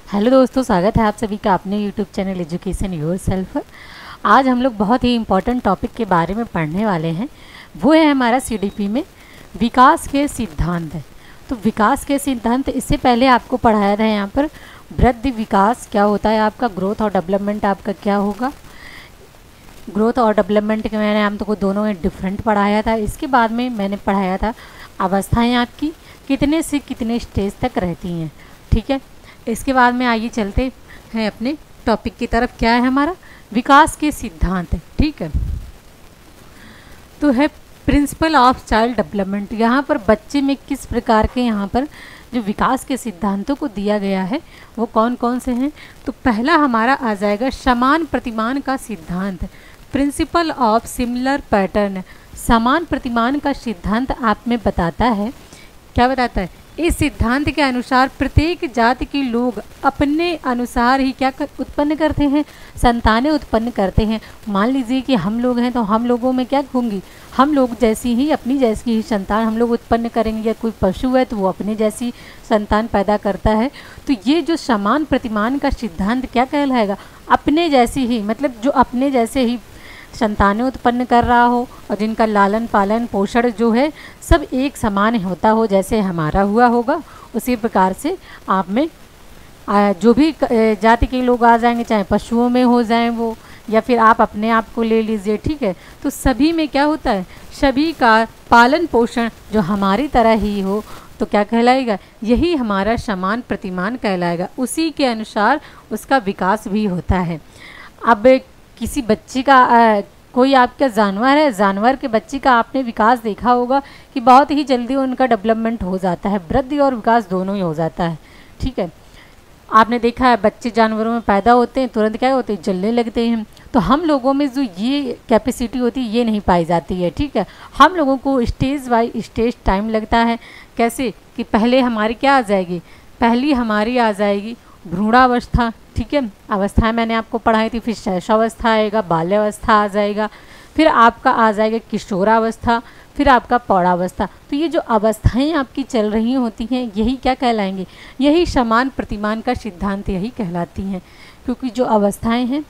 Hello दोस्तों, स्वागत है आप सभी का अपने यूट्यूब चैनल एजुकेशन योरसेल्फ। आज हम लोग बहुत ही इम्पोर्टेंट टॉपिक के बारे में पढ़ने वाले हैं। वो है हमारा सीडीपी में विकास के सिद्धांत। तो विकास के सिद्धांत, इससे पहले आपको पढ़ाया था यहाँ पर वृद्धि विकास क्या होता है, आपका ग्रोथ और डेवलपमेंट आपका क्या होगा। ग्रोथ और डेवलपमेंट के मैंने हम तो दोनों में डिफरेंट पढ़ाया था। इसके बाद में मैंने पढ़ाया था अवस्थाएँ आपकी कितने से कितने स्टेज तक रहती हैं। ठीक है, इसके बाद में आइए चलते हैं अपने टॉपिक की तरफ। क्या है हमारा विकास के सिद्धांत। ठीक है, तो है प्रिंसिपल ऑफ चाइल्ड डेवलपमेंट। यहाँ पर बच्चे में किस प्रकार के यहाँ पर जो विकास के सिद्धांतों को दिया गया है वो कौन कौन से हैं। तो पहला हमारा आ जाएगा समान प्रतिमान का सिद्धांत, प्रिंसिपल ऑफ सिमिलर पैटर्न। समान प्रतिमान का सिद्धांत आप में बताता है, क्या बताता है, इस सिद्धांत के अनुसार प्रत्येक जाति के लोग अपने अनुसार ही क्या उत्पन्न करते हैं, संतानें उत्पन्न करते हैं। मान लीजिए कि हम लोग हैं तो हम लोगों में क्या होंगी, हम लोग जैसी ही अपनी जैसी ही संतान हम लोग उत्पन्न करेंगे, या कोई पशु है तो वो अपने जैसी संतान पैदा करता है। तो ये जो समान प्रतिमान का सिद्धांत क्या कहलाएगा, अपने जैसी ही, मतलब जो अपने जैसे ही संतानें उत्पन्न कर रहा हो और जिनका लालन पालन पोषण जो है सब एक समान होता हो, जैसे हमारा हुआ होगा उसी प्रकार से आप में जो भी जाति के लोग आ जाएंगे, चाहे पशुओं में हो जाएं वो, या फिर आप अपने आप को ले लीजिए। ठीक है, तो सभी में क्या होता है, सभी का पालन पोषण जो हमारी तरह ही हो तो क्या कहलाएगा, यही हमारा समान प्रतिमान कहलाएगा। उसी के अनुसार उसका विकास भी होता है। अब किसी बच्चे का कोई आपका जानवर है, जानवर के बच्चे का आपने विकास देखा होगा कि बहुत ही जल्दी उनका डेवलपमेंट हो जाता है, वृद्धि और विकास दोनों ही हो जाता है। ठीक है, आपने देखा है बच्चे जानवरों में पैदा होते हैं तुरंत क्या होते हैं, जलने लगते हैं। तो हम लोगों में जो ये कैपेसिटी होती है ये नहीं पाई जाती है। ठीक है, हम लोगों को स्टेज बाय स्टेज टाइम लगता है। कैसे कि पहले हमारी क्या आ जाएगी, पहली हमारी आ जाएगी भ्रूणावस्था। ठीक है, अवस्थाएं मैंने आपको पढ़ाई थी, फिर शैशवावस्था आएगा, बाल्यावस्था आ जाएगा, फिर आपका आ जाएगा किशोरावस्था, फिर आपका पौढ़ावस्था। तो ये जो अवस्थाएं आपकी चल रही होती हैं यही क्या कहलाएंगे, यही समान प्रतिमान का सिद्धांत यही कहलाती हैं। क्योंकि जो अवस्थाएं हैं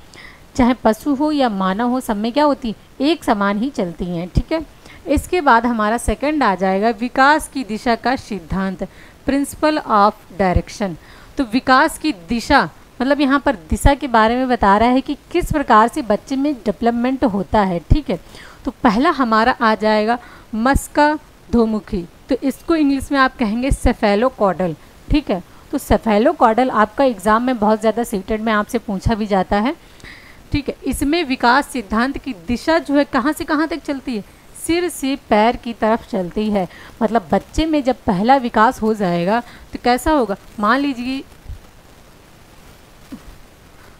चाहे पशु हो या मानव हो, सब में क्या होती, एक समान ही चलती हैं। ठीक है, इसके बाद हमारा सेकंड आ जाएगा विकास की दिशा का सिद्धांत, प्रिंसिपल ऑफ डायरेक्शन। तो विकास की दिशा मतलब यहाँ पर दिशा के बारे में बता रहा है कि किस प्रकार से बच्चे में डेवलपमेंट होता है। ठीक है, तो पहला हमारा आ जाएगा मस्काधोमुखी। तो इसको इंग्लिश में आप कहेंगे सेफेलोकॉडल। ठीक है, तो सेफेलोकॉडल आपका एग्जाम में बहुत ज़्यादा सीटेड में आपसे पूछा भी जाता है। ठीक है, इसमें विकास सिद्धांत की दिशा जो है कहाँ से कहाँ तक चलती है, सिर से पैर की तरफ चलती है। मतलब बच्चे में जब पहला विकास हो जाएगा तो कैसा होगा, मान लीजिए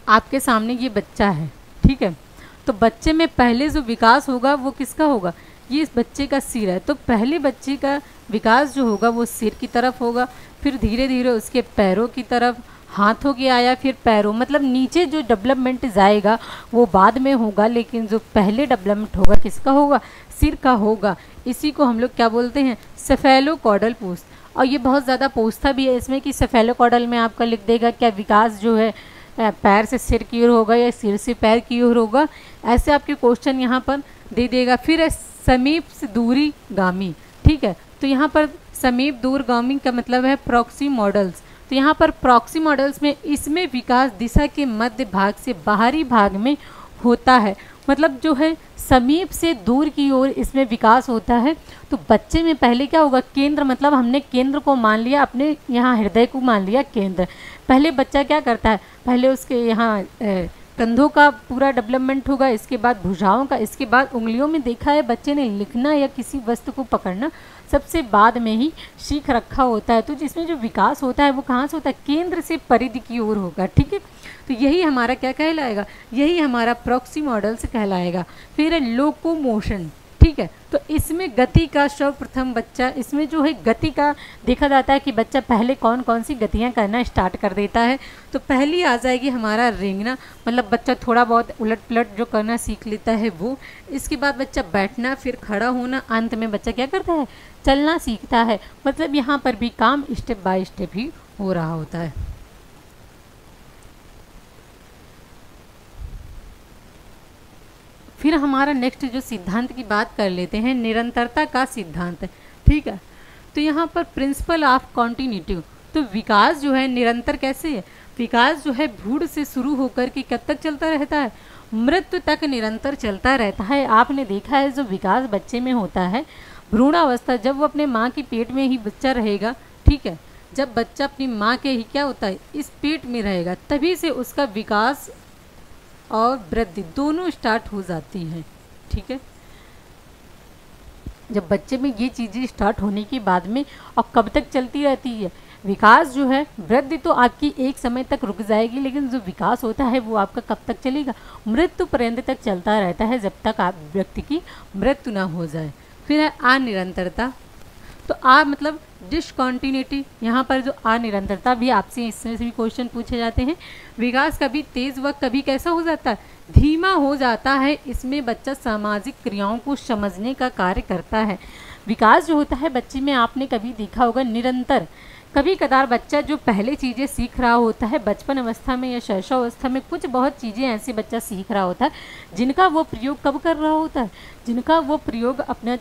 आपके सामने ये बच्चा है। ठीक है, तो बच्चे में पहले जो विकास होगा वो किसका होगा, ये इस बच्चे का सिर है। तो पहले बच्चे का विकास जो होगा वो सिर की तरफ होगा, फिर धीरे धीरे उसके पैरों की तरफ, हाथों के आया, फिर पैरों, मतलब नीचे जो डेवलपमेंट जाएगा वो बाद में होगा, लेकिन जो पहले डेवलपमेंट होगा किसका होगा, सिर का होगा। इसी को हम लोग क्या बोलते हैं, सेफेलोकॉडल पोस्ट। और ये बहुत ज़्यादा पूछता भी है इसमें कि सेफेलोकॉडल में आपका लिख देगा क्या विकास जो है पैर से सिर की ओर होगा या सिर से पैर की ओर होगा, ऐसे आपके क्वेश्चन यहाँ पर दे देगा। फिर है समीप से दूरी गामी। ठीक है, तो यहाँ पर समीप दूरगामी का मतलब है प्रॉक्सी मॉडल्स। तो यहाँ पर प्रॉक्सी मॉडल्स में इसमें विकास दिशा के मध्य भाग से बाहरी भाग में होता है, मतलब जो है समीप से दूर की ओर इसमें विकास होता है। तो बच्चे में पहले क्या होगा, केंद्र, मतलब हमने केंद्र को मान लिया, अपने यहाँ हृदय को मान लिया केंद्र। पहले बच्चा क्या करता है, पहले उसके यहाँ कंधों का पूरा डेवलपमेंट होगा, इसके बाद भुजाओं का, इसके बाद उंगलियों में देखा है बच्चे ने लिखना या किसी वस्तु को पकड़ना सबसे बाद में ही सीख रखा होता है। तो जिसमें जो विकास होता है वो कहाँ से होता है, केंद्र से परिधि की ओर होगा। ठीक है, तो यही हमारा क्या कहलाएगा, यही हमारा प्रॉक्सी मॉडल से कहलाएगा। फिर है लोकोमोशन। ठीक है, तो इसमें गति का सर्वप्रथम बच्चा, इसमें जो है गति का देखा जाता है कि बच्चा पहले कौन कौन सी गतियां करना स्टार्ट कर देता है। तो पहली आ जाएगी हमारा रेंगना, मतलब बच्चा थोड़ा बहुत उलट पलट जो करना सीख लेता है वो। इसके बाद बच्चा बैठना, फिर खड़ा होना, अंत में बच्चा क्या करता है, चलना सीखता है। मतलब यहाँ पर भी काम स्टेप बाय स्टेप ही हो रहा होता है। फिर हमारा नेक्स्ट जो सिद्धांत की बात कर लेते हैं, निरंतरता का सिद्धांत। ठीक है, तो यहाँ पर प्रिंसिपल ऑफ कॉन्टिन्यूटी, तो विकास जो है निरंतर कैसे है? विकास जो है भ्रूण से शुरू होकर के कब तक चलता रहता है? मृत्यु तक निरंतर चलता रहता है। आपने देखा है जो विकास बच्चे में होता है, भ्रूणावस्था, जब वो अपने माँ के पेट में ही बच्चा रहेगा, ठीक है, जब बच्चा अपनी माँ के ही क्या होता है, इस पेट में रहेगा, तभी से उसका विकास और वृद्धि दोनों स्टार्ट हो जाती हैं। ठीक है, जब बच्चे में ये चीज़ें स्टार्ट होने के बाद में और कब तक चलती रहती है विकास जो है, वृद्धि तो आपकी एक समय तक रुक जाएगी, लेकिन जो विकास होता है वो आपका कब तक चलेगा? मृत्यु पर्यंत तक चलता रहता है, जब तक आप व्यक्ति की मृत्यु ना हो जाए। फिर है अनिरंतरता, तो मतलब डिसकॉन्टिन्यूटी, यहाँ पर जो अनिरंतरता भी आपसे इसमें से भी क्वेश्चन पूछे जाते हैं। विकास कभी तेज व कभी कैसा हो जाता है? धीमा हो जाता है। इसमें बच्चा सामाजिक क्रियाओं को समझने का कार्य करता है। विकास जो होता है बच्चे में, आपने कभी देखा होगा निरंतर, कभी कदार बच्चा जो पहले चीज़ें सीख रहा होता है बचपन अवस्था में या शैशवावस्था में, कुछ बहुत चीज़ें ऐसी बच्चा सीख रहा होता है जिनका वो प्रयोग कब कर रहा होता है? जिनका वो प्रयोग अपना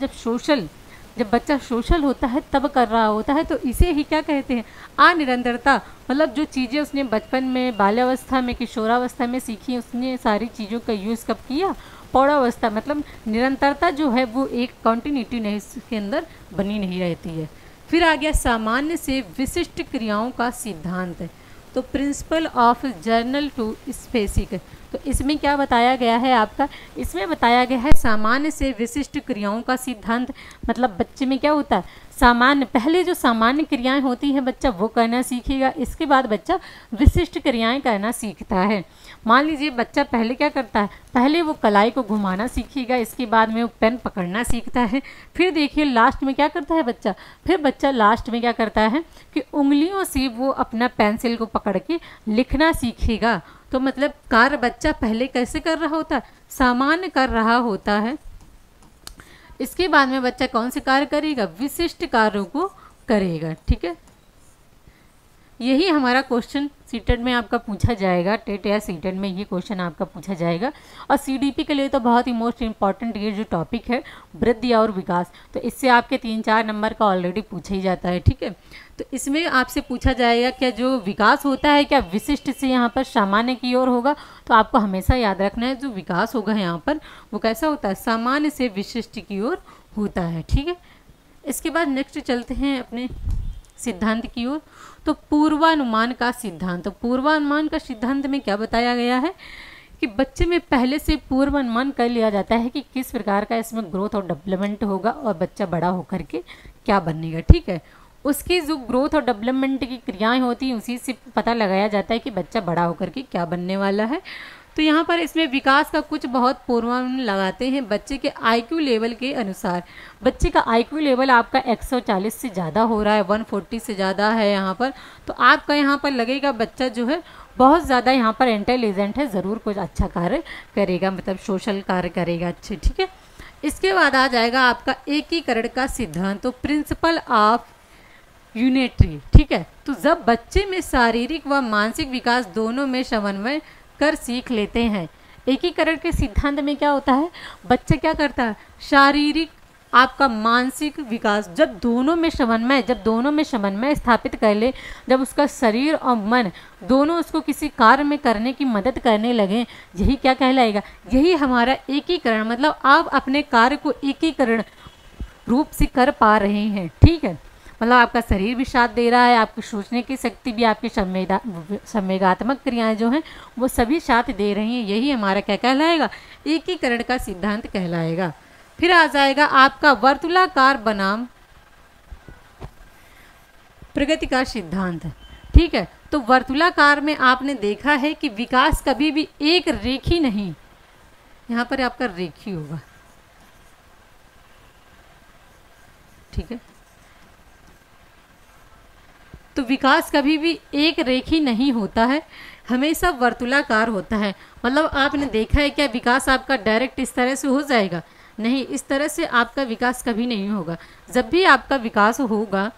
जब बच्चा सोशल होता है तब कर रहा होता है। तो इसे ही क्या कहते हैं? अनिरंतरता। मतलब जो चीज़ें उसने बचपन में, बाल्यावस्था में, किशोरावस्था में सीखी, उसने सारी चीज़ों का यूज़ कब किया? प्रौढ़ावस्था। मतलब निरंतरता जो है वो एक कॉन्टिन्यूटी नहीं, इसके अंदर बनी नहीं रहती है। फिर आ गया सामान्य से विशिष्ट क्रियाओं का सिद्धांत है, तो principle of general to specific. तो इसमें क्या बताया गया है आपका? इसमें बताया गया है सामान्य से विशिष्ट क्रियाओं का सिद्धांत। मतलब बच्चे में क्या होता है? सामान्य, पहले जो सामान्य क्रियाएं होती हैं बच्चा वो करना सीखेगा, इसके बाद बच्चा विशिष्ट क्रियाएं करना सीखता है। मान लीजिए बच्चा पहले क्या करता है? पहले वो कलाई को घुमाना सीखेगा, इसके बाद में वो पेन पकड़ना सीखता है। फिर देखिए लास्ट में क्या करता है बच्चा? फिर बच्चा लास्ट में क्या करता है कि उंगलियों से वो अपना पेंसिल को पकड़ के लिखना सीखेगा। तो मतलब कार्य बच्चा पहले कैसे कर रहा होता है? सामान्य कर रहा होता है। इसके बाद में बच्चा कौन से कार्य करेगा? विशिष्ट कार्यों को करेगा। ठीक है, यही हमारा क्वेश्चन सीटेट में आपका पूछा जाएगा। टेट या सीटेट में ये क्वेश्चन आपका पूछा जाएगा। और सीडीपी के लिए तो बहुत ही मोस्ट इंपॉर्टेंट ये जो टॉपिक है वृद्धि और विकास, तो इससे आपके 3-4 नंबर का ऑलरेडी पूछा ही जाता है। ठीक है, तो इसमें आपसे पूछा जाएगा क्या जो विकास होता है क्या विशिष्ट से यहाँ पर सामान्य की ओर होगा? तो आपको हमेशा याद रखना है जो विकास होगा यहाँ पर वो कैसा होता है? सामान्य से विशिष्ट की ओर होता है। ठीक है, इसके बाद नेक्स्ट चलते हैं अपने सिद्धांत की ओर। तो पूर्वानुमान का सिद्धांत, तो पूर्वानुमान का सिद्धांत में क्या बताया गया है कि बच्चे में पहले से पूर्वानुमान कर लिया जाता है कि किस प्रकार का इसमें ग्रोथ और डेवलपमेंट होगा और बच्चा बड़ा होकर के क्या बनेगा। ठीक है, उसकी जो ग्रोथ और डेवलपमेंट की क्रियाएं होती हैं उसी से पता लगाया जाता है कि बच्चा बड़ा होकर के क्या बनने वाला है। तो यहाँ पर इसमें विकास का कुछ बहुत पूर्वानुमान लगाते हैं बच्चे के आईक्यू लेवल के अनुसार। बच्चे का आईक्यू लेवल आपका 140 से ज़्यादा हो रहा है, 140 से ज़्यादा है यहाँ पर, तो आपका यहाँ पर लगेगा बच्चा जो है बहुत ज़्यादा यहाँ पर इंटेलिजेंट है, ज़रूर कुछ अच्छा कार्य करेगा, मतलब सोशल कार्य करेगा अच्छे। ठीक है, इसके बाद आ जाएगा आपका एकीकरण का सिद्धांत, तो प्रिंसिपल ऑफ यूनिटरी। ठीक है, तो जब बच्चे में शारीरिक व मानसिक विकास दोनों में समन्वय कर सीख लेते हैं। एकीकरण के सिद्धांत में क्या होता है? बच्चा क्या करता है? शारीरिक, आपका मानसिक विकास जब दोनों में समन्वय स्थापित कर ले, जब उसका शरीर और मन दोनों उसको किसी कार्य में करने की मदद करने लगे, यही क्या कहलाएगा? यही हमारा एकीकरण, मतलब आप अपने कार्य को एकीकरण रूप से कर पा रहे हैं। ठीक है, मतलब आपका शरीर भी साथ दे रहा है, आपकी सोचने की शक्ति भी, आपकी संवेगात्मक क्रियाएं जो हैं वो सभी साथ दे रही हैं। यही हमारा क्या कहलाएगा? एकीकरण का सिद्धांत कहलाएगा। फिर आ जाएगा आपका वर्तुलाकार बनाम प्रगति का सिद्धांत। ठीक है, तो वर्तुलाकार में आपने देखा है कि विकास कभी भी एक रेखी नहीं, यहाँ पर आपका रेखी होगा। ठीक है, तो विकास कभी भी एक रेखी नहीं होता है, हमेशा वर्तुलाकार होता है। मतलब आपने देखा है क्या विकास आपका डायरेक्ट इस तरह से हो जाएगा? नहीं, इस तरह से आपका विकास कभी नहीं होगा। जब भी आपका विकास होगा,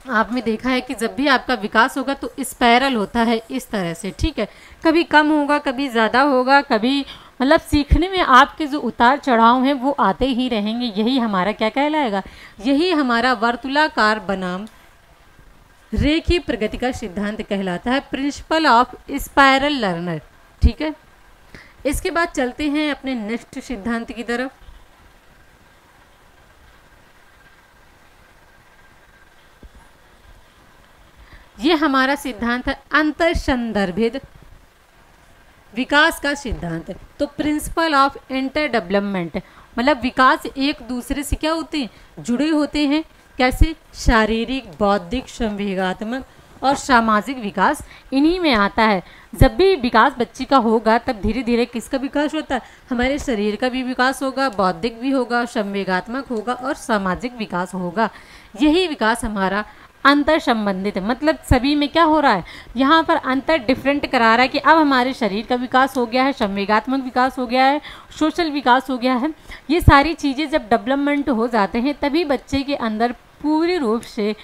आपने देखा है कि जब भी आपका विकास होगा तो स्पाइरल होता है इस तरह से। ठीक है, कभी कम होगा, कभी ज़्यादा होगा, कभी मतलब सीखने में आपके जो उतार चढ़ाव हैं वो आते ही रहेंगे। यही हमारा क्या कहलाएगा, यही हमारा वर्तुलाकार बनाम रेखीय प्रगति का सिद्धांत कहलाता है, प्रिंसिपल ऑफ स्पाइरल लर्नर। ठीक है, इसके बाद चलते हैं अपने नेक्स्ट सिद्धांत की तरफ। ये हमारा सिद्धांत है अंतर संदर्भित विकास का सिद्धांत है। तो प्रिंसिपल ऑफ इंटर डेवलपमेंट, मतलब विकास एक दूसरे से क्या होते हैं, जुड़े होते हैं। कैसे, शारीरिक, बौद्धिक, संवेगात्मक और सामाजिक विकास इन्हीं में आता है। जब भी विकास बच्चे का होगा तब धीरे धीरे किसका विकास होता है, हमारे शरीर का भी विकास होगा, बौद्धिक भी होगा, संवेगात्मक होगा और सामाजिक विकास होगा। यही विकास हमारा अंतर संबंधित है। मतलब सभी में क्या हो रहा है, यहाँ पर अंतर डिफरेंट करा रहा है कि अब हमारे शरीर का विकास हो गया है, संवेगात्मक विकास हो गया है, सोशल विकास हो गया है। ये सारी चीज़ें जब डेवलपमेंट हो जाते हैं तभी बच्चे के अंदर पूरी रूप से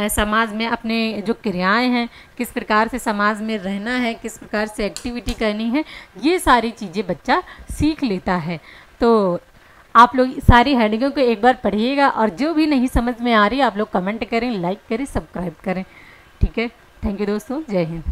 समाज में अपने जो क्रियाएं हैं, किस प्रकार से समाज में रहना है, किस प्रकार से एक्टिविटी करनी है, ये सारी चीज़ें बच्चा सीख लेता है। तो आप लोग सारी हेडिंगों को एक बार पढ़िएगा और जो भी नहीं समझ में आ रही आप लोग कमेंट करें, लाइक करें, सब्सक्राइब करें। ठीक है, थैंक यू दोस्तों, जय हिंद।